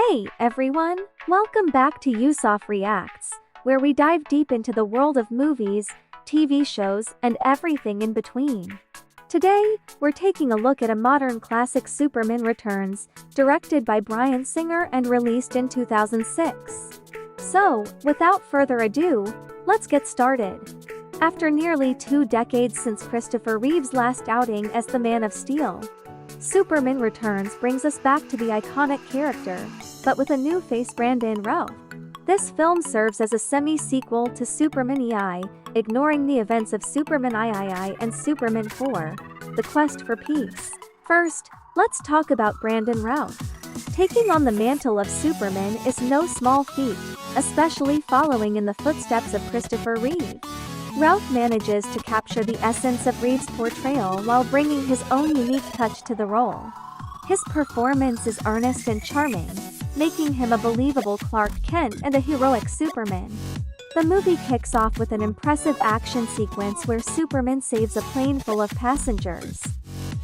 Hey everyone, welcome back to Yusof Reacts, where we dive deep into the world of movies, TV shows, and everything in between. Today, we're taking a look at a modern classic, Superman Returns, directed by Bryan Singer and released in 2006. So, without further ado, let's get started. After nearly 2 decades since Christopher Reeve's last outing as the Man of Steel, Superman Returns brings us back to the iconic character, but with a new face, Brandon Routh. This film serves as a semi-sequel to Superman II, ignoring the events of Superman III and Superman 4, The Quest for Peace. First, let's talk about Brandon Routh. Taking on the mantle of Superman is no small feat, especially following in the footsteps of Christopher Reeve. Routh manages to capture the essence of Reeve's portrayal while bringing his own unique touch to the role. His performance is earnest and charming, making him a believable Clark Kent and a heroic Superman. The movie kicks off with an impressive action sequence where Superman saves a plane full of passengers.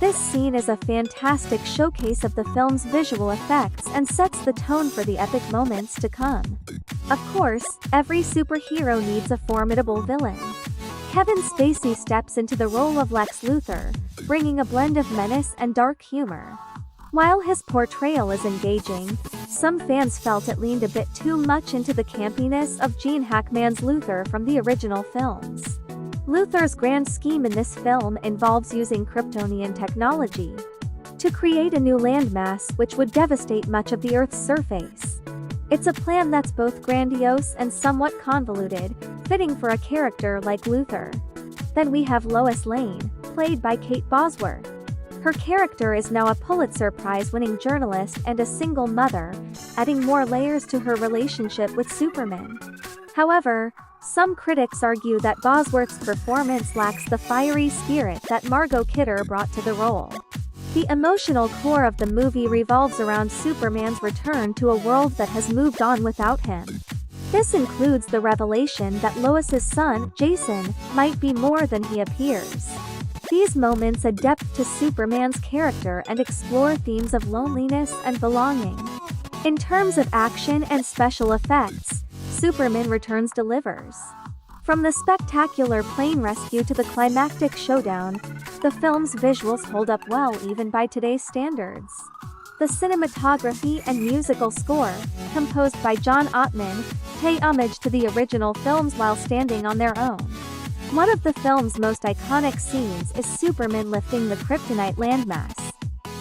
This scene is a fantastic showcase of the film's visual effects and sets the tone for the epic moments to come. Of course, every superhero needs a formidable villain. Kevin Spacey steps into the role of Lex Luthor, bringing a blend of menace and dark humor. While his portrayal is engaging, some fans felt it leaned a bit too much into the campiness of Gene Hackman's Luthor from the original films. Luthor's grand scheme in this film involves using Kryptonian technology to create a new landmass which would devastate much of the Earth's surface. It's a plan that's both grandiose and somewhat convoluted, fitting for a character like Luthor. Then we have Lois Lane, played by Kate Bosworth. Her character is now a Pulitzer Prize-winning journalist and a single mother, adding more layers to her relationship with Superman. However, some critics argue that Bosworth's performance lacks the fiery spirit that Margot Kidder brought to the role. The emotional core of the movie revolves around Superman's return to a world that has moved on without him. This includes the revelation that Lois's son, Jason, might be more than he appears. These moments add depth to Superman's character and explore themes of loneliness and belonging. In terms of action and special effects, Superman Returns delivers. From the spectacular plane rescue to the climactic showdown, the film's visuals hold up well even by today's standards. The cinematography and musical score, composed by John Ottman, pay homage to the original films while standing on their own. One of the film's most iconic scenes is Superman lifting the kryptonite landmass,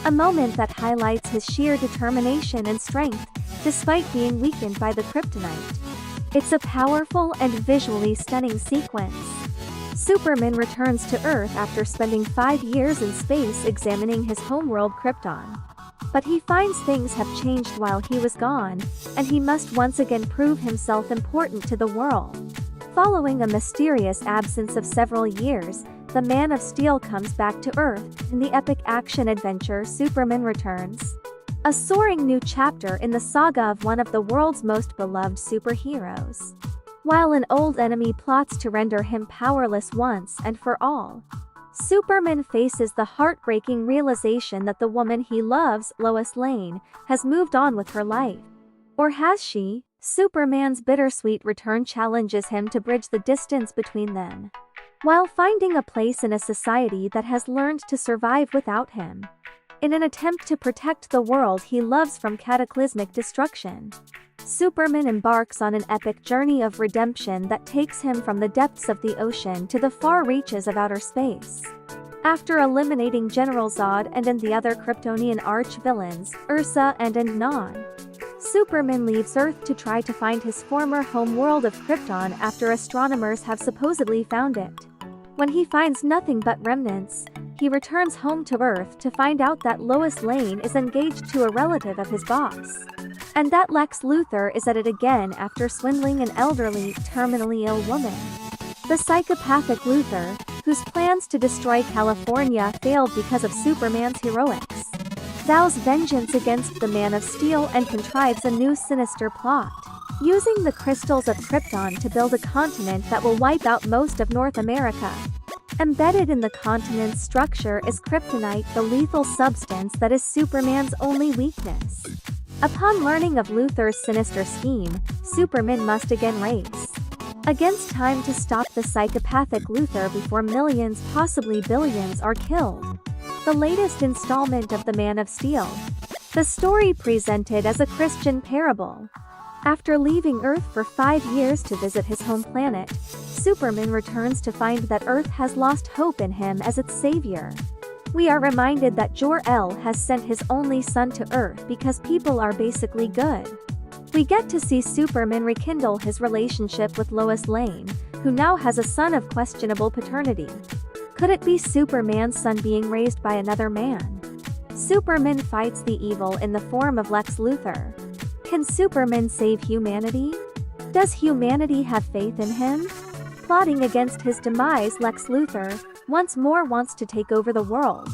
a moment that highlights his sheer determination and strength, despite being weakened by the kryptonite. It's a powerful and visually stunning sequence. Superman returns to Earth after spending 5 years in space examining his homeworld Krypton. But he finds things have changed while he was gone, and he must once again prove himself important to the world. Following a mysterious absence of several years, the Man of Steel comes back to Earth in the epic action-adventure Superman Returns. A soaring new chapter in the saga of one of the world's most beloved superheroes. While an old enemy plots to render him powerless once and for all, Superman faces the heartbreaking realization that the woman he loves, Lois Lane, has moved on with her life. Or has she? Superman's bittersweet return challenges him to bridge the distance between them, while finding a place in a society that has learned to survive without him, in an attempt to protect the world he loves from cataclysmic destruction. Superman embarks on an epic journey of redemption that takes him from the depths of the ocean to the far reaches of outer space. After eliminating General Zod and the other Kryptonian arch-villains, Ursa and Non, Superman leaves Earth to try to find his former home world of Krypton after astronomers have supposedly found it. When he finds nothing but remnants, he returns home to Earth to find out that Lois Lane is engaged to a relative of his boss, and that Lex Luthor is at it again after swindling an elderly, terminally ill woman. The psychopathic Luthor, whose plans to destroy California failed because of Superman's heroics, vows vengeance against the Man of Steel and contrives a new sinister plot, using the crystals of Krypton to build a continent that will wipe out most of North America. Embedded in the continent's structure is kryptonite, the lethal substance that is Superman's only weakness. Upon learning of Luthor's sinister scheme, Superman must again race against time to stop the psychopathic Luthor before millions, possibly billions, are killed. The latest installment of The Man of Steel. The story presented as a Christian parable. After leaving Earth for 5 years to visit his home planet, Superman returns to find that Earth has lost hope in him as its savior. We are reminded that Jor-El has sent his only son to Earth because people are basically good. We get to see Superman rekindle his relationship with Lois Lane, who now has a son of questionable paternity. Could it be Superman's son being raised by another man? Superman fights the evil in the form of Lex Luthor. Can Superman save humanity? Does humanity have faith in him? Plotting against his demise, Lex Luthor once more wants to take over the world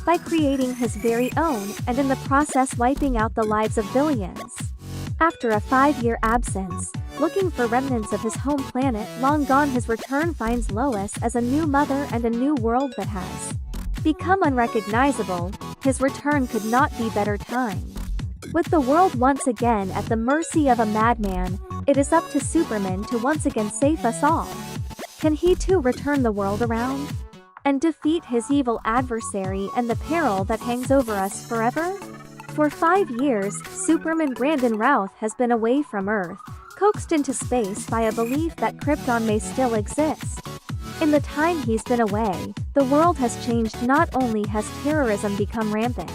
by creating his very own and in the process wiping out the lives of billions. After a 5-year absence, looking for remnants of his home planet long gone, his return finds Lois as a new mother and a new world that has become unrecognizable. His return could not be better timed. With the world once again at the mercy of a madman, it is up to Superman to once again save us all. Can he too return the world around and defeat his evil adversary and the peril that hangs over us forever? For 5 years, Superman Brandon Routh has been away from Earth, coaxed into space by a belief that Krypton may still exist. In the time he's been away, the world has changed. Not only has terrorism become rampant,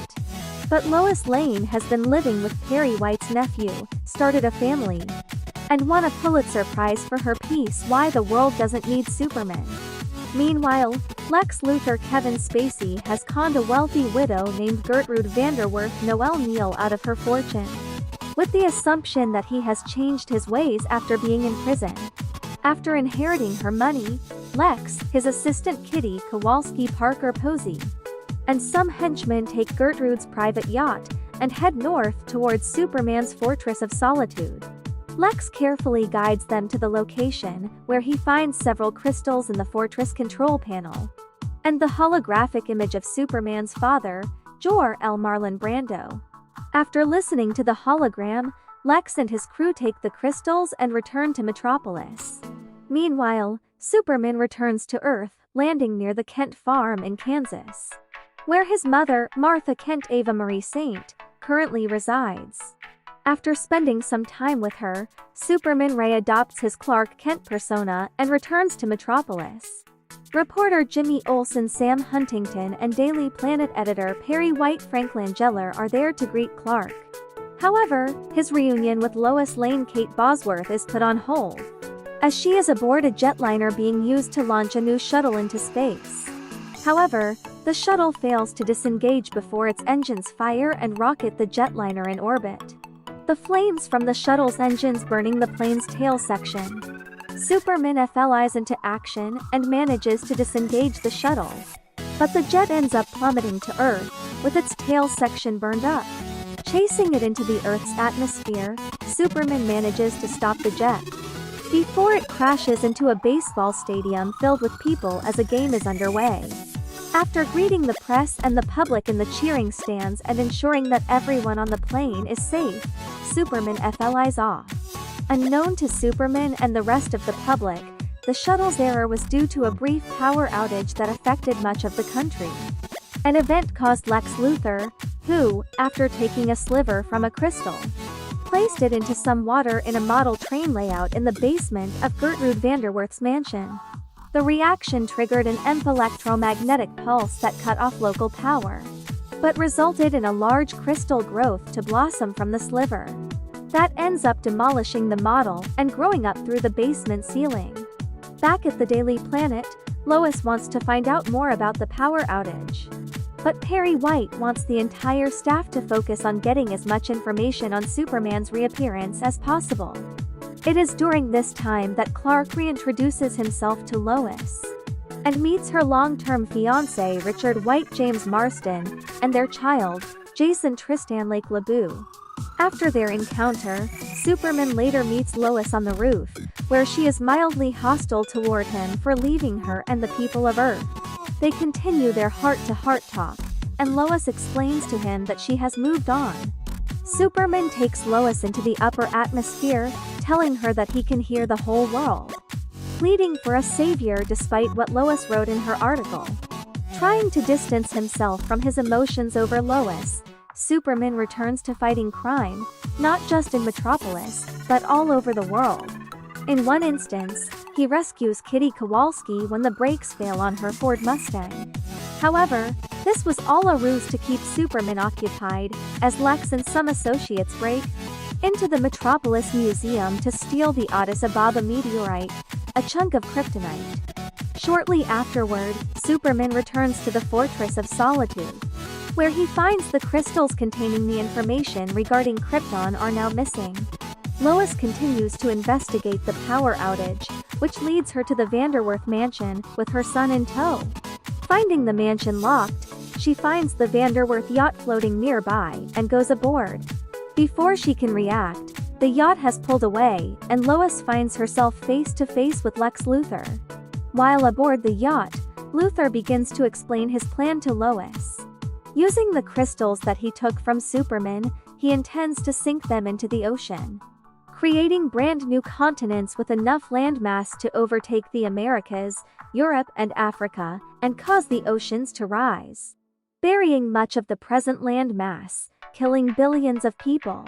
but Lois Lane has been living with Perry White's nephew, started a family, and won a Pulitzer Prize for her piece Why the World Doesn't Need Superman. Meanwhile, Lex Luthor Kevin Spacey has conned a wealthy widow named Gertrude Vanderwerf Noel Neal out of her fortune, with the assumption that he has changed his ways after being in prison. After inheriting her money, Lex, his assistant Kitty Kowalski Parker Posey, and some henchmen take Gertrude's private yacht and head north towards Superman's Fortress of Solitude. Lex carefully guides them to the location, where he finds several crystals in the fortress control panel, and the holographic image of Superman's father, Jor-El Marlon Brando. After listening to the hologram, Lex and his crew take the crystals and return to Metropolis. Meanwhile, Superman returns to Earth, landing near the Kent farm in Kansas, where his mother, Martha Kent Ava Marie Saint, currently resides. After spending some time with her, Superman readopts his Clark Kent persona and returns to Metropolis. Reporter Jimmy Olsen, Sam Huntington, and Daily Planet editor Perry White Frank Langella are there to greet Clark. However, his reunion with Lois Lane Kate Bosworth is put on hold, as she is aboard a jetliner being used to launch a new shuttle into space. However, the shuttle fails to disengage before its engines fire and rocket the jetliner in orbit, the flames from the shuttle's engines burning the plane's tail section. Superman flies into action and manages to disengage the shuttle, but the jet ends up plummeting to Earth, with its tail section burned up. Chasing it into the Earth's atmosphere, Superman manages to stop the jet before it crashes into a baseball stadium filled with people as a game is underway. After greeting the press and the public in the cheering stands and ensuring that everyone on the plane is safe, Superman flies off. Unknown to Superman and the rest of the public, the shuttle's error was due to a brief power outage that affected much of the country. An event caused Lex Luthor, who, after taking a sliver from a crystal, placed it into some water in a model train layout in the basement of Gertrude Vanderwerf's mansion. The reaction triggered an electromagnetic pulse that cut off local power, but resulted in a large crystal growth to blossom from the sliver. That ends up demolishing the model and growing up through the basement ceiling. Back at the Daily Planet, Lois wants to find out more about the power outage, but Perry White wants the entire staff to focus on getting as much information on Superman's reappearance as possible. It is during this time that Clark reintroduces himself to Lois and meets her long-term fiancé Richard White James Marston and their child, Jason Tristan Lake LeBeau. After their encounter, Superman later meets Lois on the roof, where she is mildly hostile toward him for leaving her and the people of Earth. They continue their heart-to-heart talk, and Lois explains to him that she has moved on. Superman takes Lois into the upper atmosphere, telling her that he can hear the whole world. Pleading for a savior despite what Lois wrote in her article. Trying to distance himself from his emotions over Lois, Superman returns to fighting crime, not just in Metropolis, but all over the world. In one instance, he rescues Kitty Kowalski when the brakes fail on her Ford Mustang. However, this was all a ruse to keep Superman occupied, as Lex and some associates break into the Metropolis Museum to steal the Addis Ababa meteorite, a chunk of kryptonite. Shortly afterward, Superman returns to the Fortress of Solitude, where he finds the crystals containing the information regarding Krypton are now missing. Lois continues to investigate the power outage, which leads her to the Vanderwerth mansion, with her son in tow. Finding the mansion locked, she finds the Vanderwerth yacht floating nearby, and goes aboard. Before she can react, the yacht has pulled away, and Lois finds herself face to face with Lex Luthor. While aboard the yacht, Luthor begins to explain his plan to Lois. Using the crystals that he took from Superman, he intends to sink them into the ocean, creating brand new continents with enough landmass to overtake the Americas, Europe and Africa, and cause the oceans to rise, burying much of the present landmass, killing billions of people.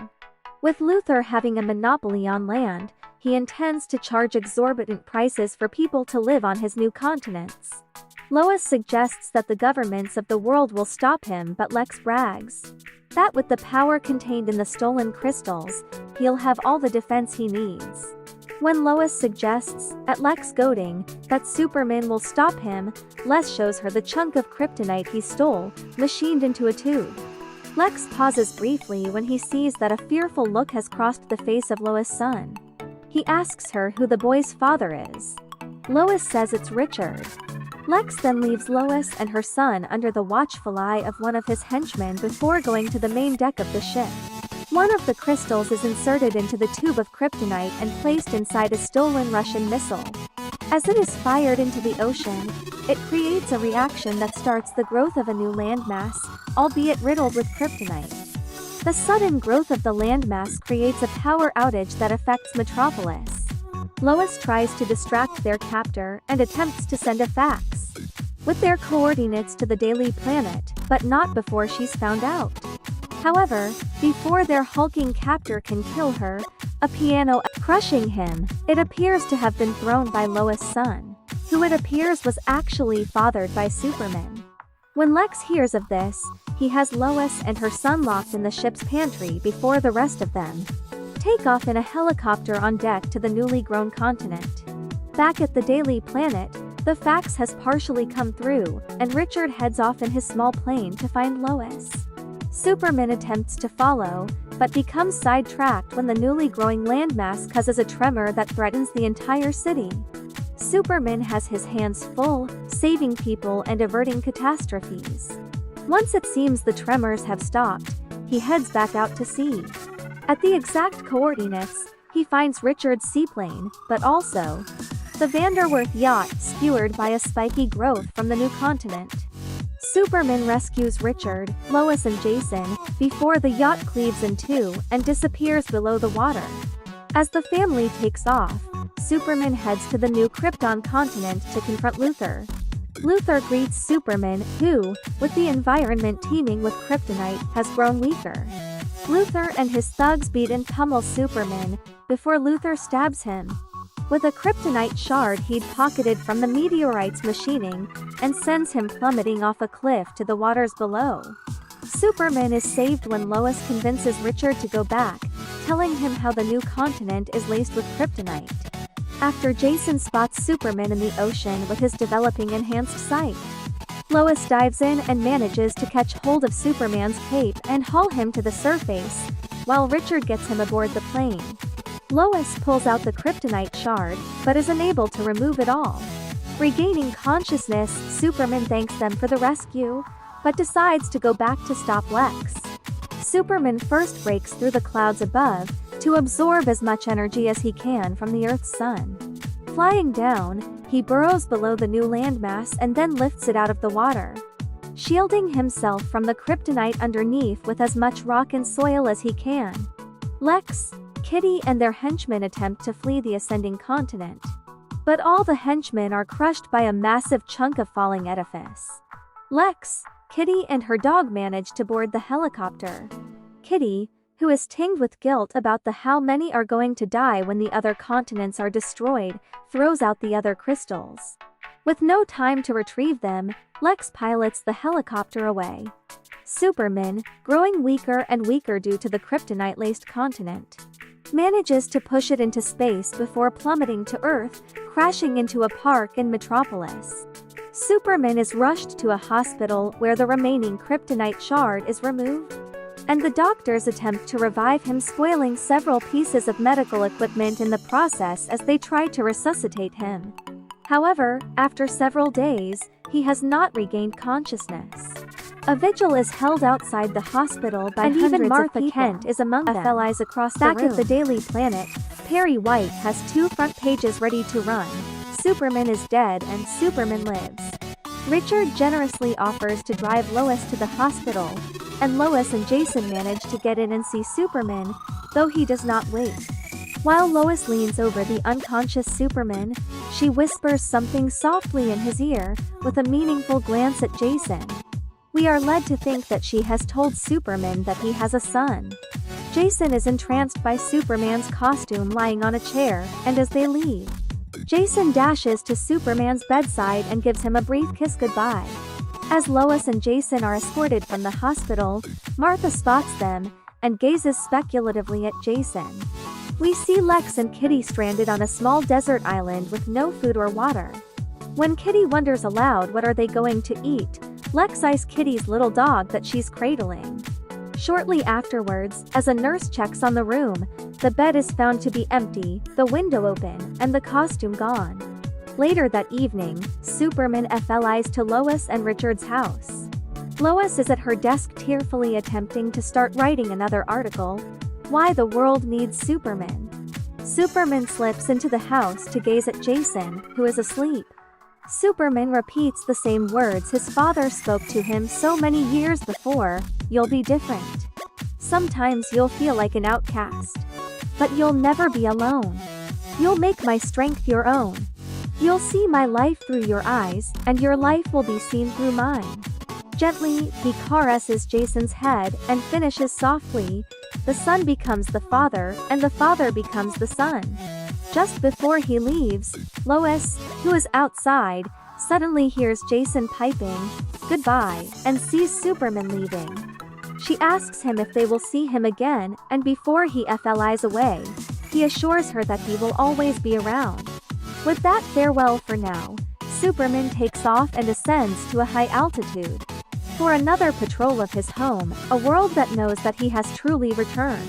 With Luthor having a monopoly on land, he intends to charge exorbitant prices for people to live on his new continents. Lois suggests that the governments of the world will stop him, but Lex brags that with the power contained in the stolen crystals, he'll have all the defense he needs. When Lois suggests, at Lex goading, that Superman will stop him, Les shows her the chunk of kryptonite he stole, machined into a tube. Lex pauses briefly when he sees that a fearful look has crossed the face of Lois' son. He asks her who the boy's father is. Lois says it's Richard. Lex then leaves Lois and her son under the watchful eye of one of his henchmen before going to the main deck of the ship. One of the crystals is inserted into the tube of kryptonite and placed inside a stolen Russian missile. As it is fired into the ocean, it creates a reaction that starts the growth of a new landmass, albeit riddled with kryptonite. The sudden growth of the landmass creates a power outage that affects Metropolis. Lois tries to distract their captor and attempts to send a fax with their coordinates to the Daily Planet, but not before she's found out. However, before their hulking captor can kill her, a piano crushing him, it appears to have been thrown by Lois' son, who it appears was actually fathered by Superman. When Lex hears of this, he has Lois and her son locked in the ship's pantry before the rest of them take off in a helicopter on deck to the newly grown continent. Back at the Daily Planet, the fax has partially come through, and Richard heads off in his small plane to find Lois. Superman attempts to follow, but becomes sidetracked when the newly growing landmass causes a tremor that threatens the entire city. Superman has his hands full, saving people and averting catastrophes. Once it seems the tremors have stopped, he heads back out to sea. At the exact coordinates, he finds Richard's seaplane, but also the Vanderwerth yacht skewered by a spiky growth from the new continent. Superman rescues Richard, Lois and Jason, before the yacht cleaves in two and disappears below the water. As the family takes off, Superman heads to the new Krypton continent to confront Luthor. Luthor greets Superman, who, with the environment teeming with kryptonite, has grown weaker. Luthor and his thugs beat and pummel Superman, before Luthor stabs him with a kryptonite shard he'd pocketed from the meteorite's machining, and sends him plummeting off a cliff to the waters below. Superman is saved when Lois convinces Richard to go back, telling him how the new continent is laced with kryptonite. After Jason spots Superman in the ocean with his developing enhanced sight, Lois dives in and manages to catch hold of Superman's cape and haul him to the surface, while Richard gets him aboard the plane. Lois pulls out the kryptonite shard, but is unable to remove it all. Regaining consciousness, Superman thanks them for the rescue, but decides to go back to stop Lex. Superman first breaks through the clouds above, to absorb as much energy as he can from the Earth's sun. Flying down, he burrows below the new landmass and then lifts it out of the water. shielding himself from the kryptonite underneath with as much rock and soil as he can. Lex, Kitty and their henchmen attempt to flee the ascending continent. But all the henchmen are crushed by a massive chunk of falling edifice. Lex, Kitty and her dog manage to board the helicopter. Kitty, who is tinged with guilt about how many are going to die when the other continents are destroyed, throws out the other crystals. With no time to retrieve them, Lex pilots the helicopter away. Superman, growing weaker and weaker due to the kryptonite-laced continent, manages to push it into space before plummeting to Earth, crashing into a park in Metropolis. Superman is rushed to a hospital where the remaining kryptonite shard is removed, and the doctors attempt to revive him, spoiling several pieces of medical equipment in the process as they try to resuscitate him. However, after several days, he has not regained consciousness. A vigil is held outside the hospital by hundreds even Martha of people. Kent is among them. FLIs across the room. Back at the Daily Planet, Perry White has 2 front pages ready to run. Superman is dead and Superman lives. Richard generously offers to drive Lois to the hospital, and Lois and Jason manage to get in and see Superman, though he does not wait. While Lois leans over the unconscious Superman, she whispers something softly in his ear, with a meaningful glance at Jason. We are led to think that she has told Superman that he has a son. Jason is entranced by Superman's costume lying on a chair, and as they leave, Jason dashes to Superman's bedside and gives him a brief kiss goodbye. As Lois and Jason are escorted from the hospital, Martha spots them, and gazes speculatively at Jason. We see Lex and Kitty stranded on a small desert island with no food or water. When Kitty wonders aloud what are they going to eat, Lex eyes Kitty's little dog that she's cradling. Shortly afterwards, as a nurse checks on the room, the bed is found to be empty, the window open, and the costume gone. Later that evening, Superman FLIs to Lois and Richard's house. Lois is at her desk tearfully attempting to start writing another article, Why the World Needs Superman. Superman slips into the house to gaze at Jason, who is asleep. Superman repeats the same words his father spoke to him so many years before, "You'll be different. Sometimes you'll feel like an outcast. But you'll never be alone. You'll make my strength your own. You'll see my life through your eyes, and your life will be seen through mine." Gently, he caresses Jason's head and finishes softly, "The son becomes the father, and the father becomes the son." Just before he leaves, Lois, who is outside, suddenly hears Jason piping, "Goodbye," and sees Superman leaving. She asks him if they will see him again, and before he FLIs away, he assures her that he will always be around. With that farewell for now, Superman takes off and ascends to a high altitude for another patrol of his home, a world that knows that he has truly returned.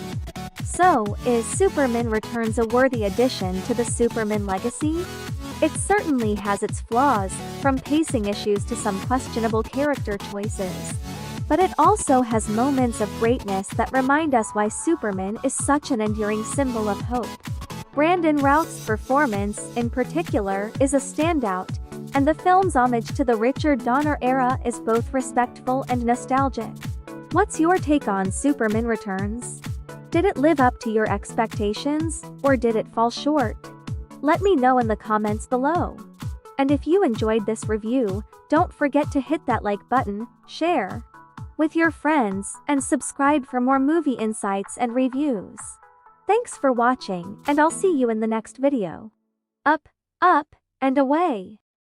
So, is Superman Returns a worthy addition to the Superman legacy? It certainly has its flaws, from pacing issues to some questionable character choices. But it also has moments of greatness that remind us why Superman is such an enduring symbol of hope. Brandon Routh's performance, in particular, is a standout, and the film's homage to the Richard Donner era is both respectful and nostalgic. What's your take on Superman Returns? Did it live up to your expectations, or did it fall short? Let me know in the comments below. And if you enjoyed this review, don't forget to hit that like button, share with your friends, and subscribe for more movie insights and reviews. Thanks for watching, and I'll see you in the next video. Up, and away!